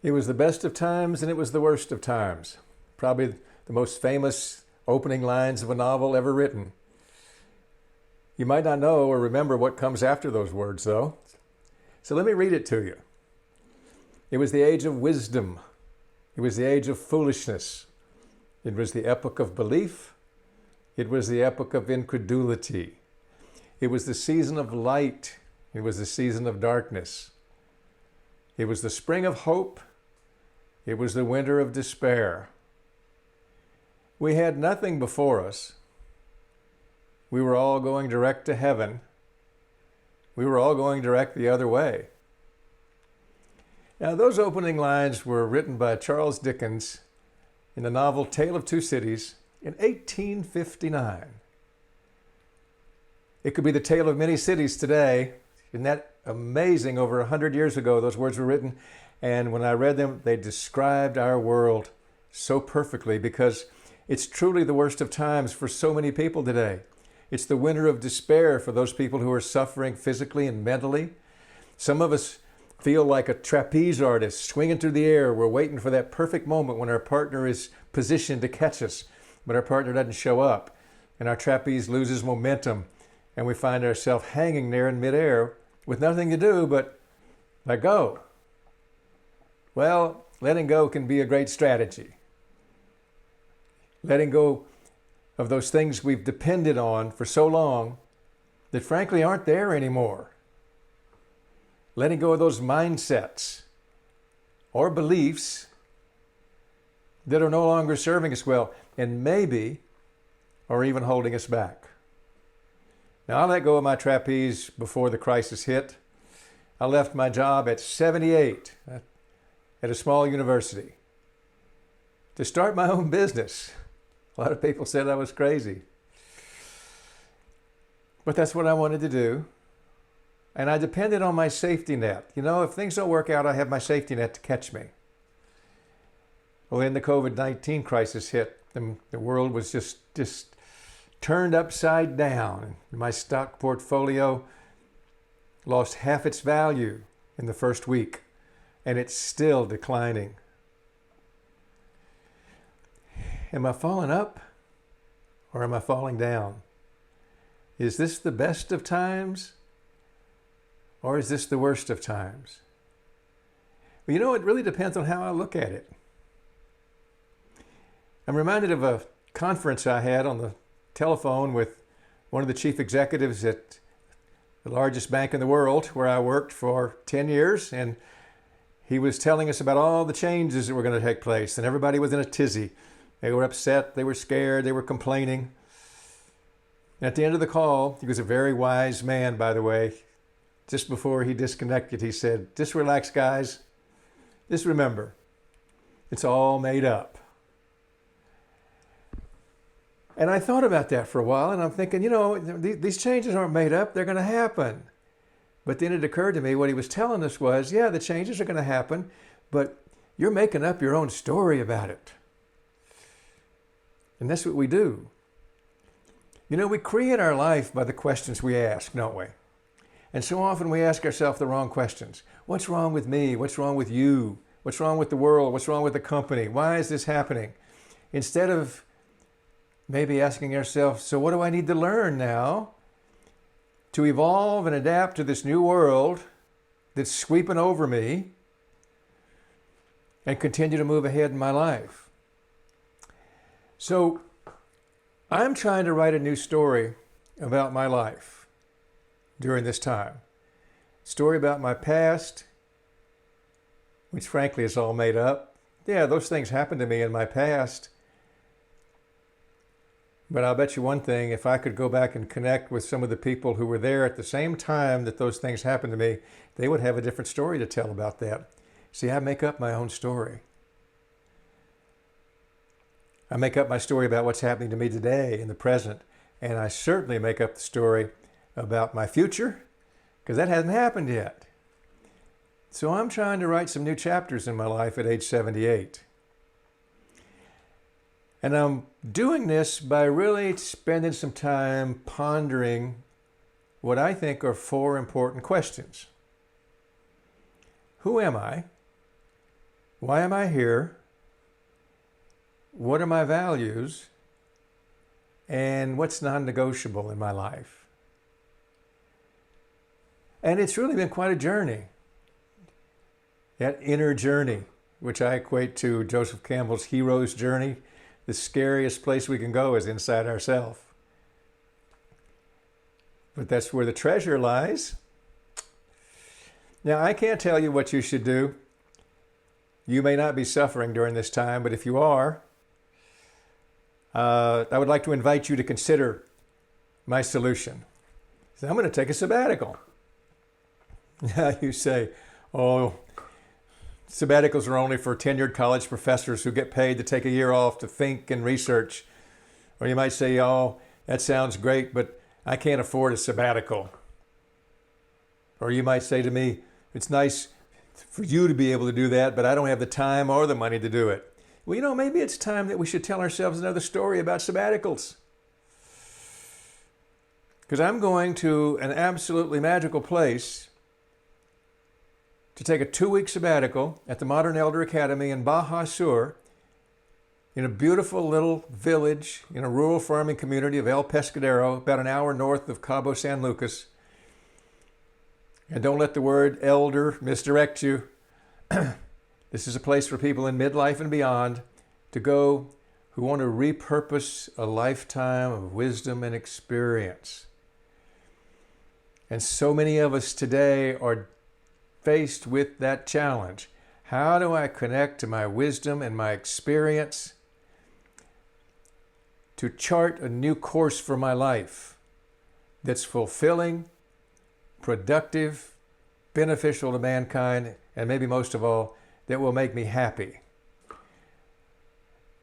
It was the best of times and it was the worst of times. Probably the most famous opening lines of a novel ever written. You might not know or remember what comes after those words, though. So let me read it to you. It was the age of wisdom. It was the age of foolishness. It was the epoch of belief. It was the epoch of incredulity. It was the season of light. It was the season of darkness. It was the spring of hope. It was the winter of despair. We had nothing before us. We were all going direct to heaven. We were all going direct the other way. Now, those opening lines were written by Charles Dickens in the novel Tale of Two Cities in 1859. It could be the tale of many cities today. Isn't that amazing? Over 100 years ago, those words were written. And when I read them, they described our world so perfectly because it's truly the worst of times for so many people today. It's the winter of despair for those people who are suffering physically and mentally. Some of us feel like a trapeze artist swinging through the air. We're waiting for that perfect moment when our partner is positioned to catch us, but our partner doesn't show up, and our trapeze loses momentum, and we find ourselves hanging there in midair with nothing to do but let go. Well, letting go can be a great strategy. Letting go of those things we've depended on for so long that frankly aren't there anymore. Letting go of those mindsets or beliefs that are no longer serving us well and maybe are even holding us back. Now, I let go of my trapeze before the crisis hit. I left my job at 78 at a small university to start my own business. A lot of people said I was crazy. But that's what I wanted to do. And I depended on my safety net. You know, if things don't work out, I have my safety net to catch me. Well, then the COVID-19 crisis hit. The world was just turned upside down. My stock portfolio lost half its value in the first week, and it's still declining. Am I falling up or am I falling down? Is this the best of times or is this the worst of times? Well, you know, it really depends on how I look at it. I'm reminded of a conference I had on the telephone with one of the chief executives at the largest bank in the world where I worked for 10 years, and he was telling us about all the changes that were going to take place, and everybody was in a tizzy. They were upset, they were scared, they were complaining. And at the end of the call, he was a very wise man, by the way. Just before he disconnected, he said, "Just relax, guys. Just remember, it's all made up." And I thought about that for a while, and I'm thinking, you know, these changes aren't made up, they're going to happen. But then it occurred to me what he was telling us was, yeah, the changes are going to happen, but you're making up your own story about it. And that's what we do. You know, we create our life by the questions we ask, don't we? And so often we ask ourselves the wrong questions. What's wrong with me? What's wrong with you? What's wrong with the world? What's wrong with the company? Why is this happening? Instead of maybe asking ourselves, so what do I need to learn now to evolve and adapt to this new world that's sweeping over me and continue to move ahead in my life? So I'm trying to write a new story about my life during this time. Story about my past, which frankly is all made up. Yeah, those things happened to me in my past. But I'll bet you one thing, if I could go back and connect with some of the people who were there at the same time that those things happened to me, they would have a different story to tell about that. See, I make up my own story. I make up my story about what's happening to me today in the present, and I certainly make up the story about my future, because that hasn't happened yet. So I'm trying to write some new chapters in my life at age 78. And I'm doing this by really spending some time pondering what I think are 4 important questions. Who am I? Why am I here? What are my values? And what's non-negotiable in my life? And it's really been quite a journey. That inner journey, which I equate to Joseph Campbell's hero's journey. The scariest place we can go is inside ourselves. But that's where the treasure lies. Now, I can't tell you what you should do. You may not be suffering during this time, but if you are, I would like to invite you to consider my solution. So I'm going to take a sabbatical. Now you say, oh, sabbaticals are only for tenured college professors who get paid to take a year off to think and research. Or you might say, oh, that sounds great, but I can't afford a sabbatical. Or you might say to me, it's nice for you to be able to do that, but I don't have the time or the money to do it. Well, you know, maybe it's time that we should tell ourselves another story about sabbaticals. Because I'm going to an absolutely magical place to take a 2-week sabbatical at the Modern Elder Academy in Baja Sur, in a beautiful little village in a rural farming community of El Pescadero, about an hour north of Cabo San Lucas. And don't let the word elder misdirect you. This is a place for people in midlife and beyond to go who want to repurpose a lifetime of wisdom and experience. And so many of us today are faced with that challenge. How do I connect to my wisdom and my experience to chart a new course for my life that's fulfilling, productive, beneficial to mankind, and maybe most of all, that will make me happy?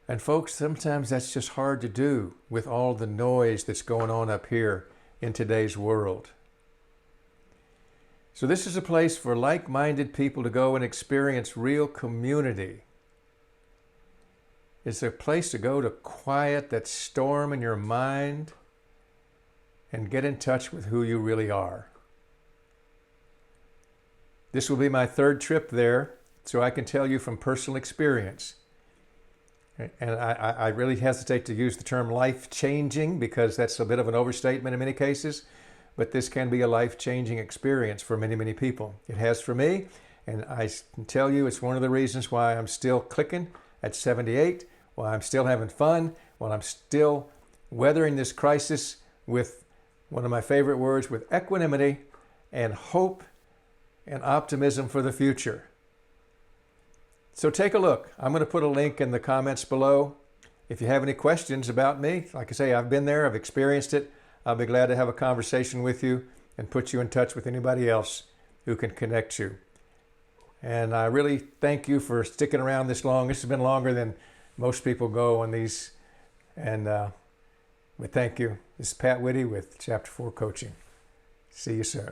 And folks, sometimes that's just hard to do with all the noise that's going on up here in today's world. So this is a place for like-minded people to go and experience real community. It's a place to go to quiet that storm in your mind and get in touch with who you really are. This will be my 3rd trip there, so I can tell you from personal experience. And I really hesitate to use the term life-changing because that's a bit of an overstatement in many cases, but this can be a life-changing experience for many, many people. It has for me, and I can tell you it's one of the reasons why I'm still clicking at 78, why I'm still having fun, why I'm still weathering this crisis with one of my favorite words, with equanimity and hope and optimism for the future. So take a look. I'm going to put a link in the comments below. If you have any questions about me, like I say, I've been there, I've experienced it. I'll be glad to have a conversation with you and put you in touch with anybody else who can connect you. And I really thank you for sticking around this long. This has been longer than most people go on these. And but thank you. This is Pat Whitty with Chapter 4 Coaching. See you soon.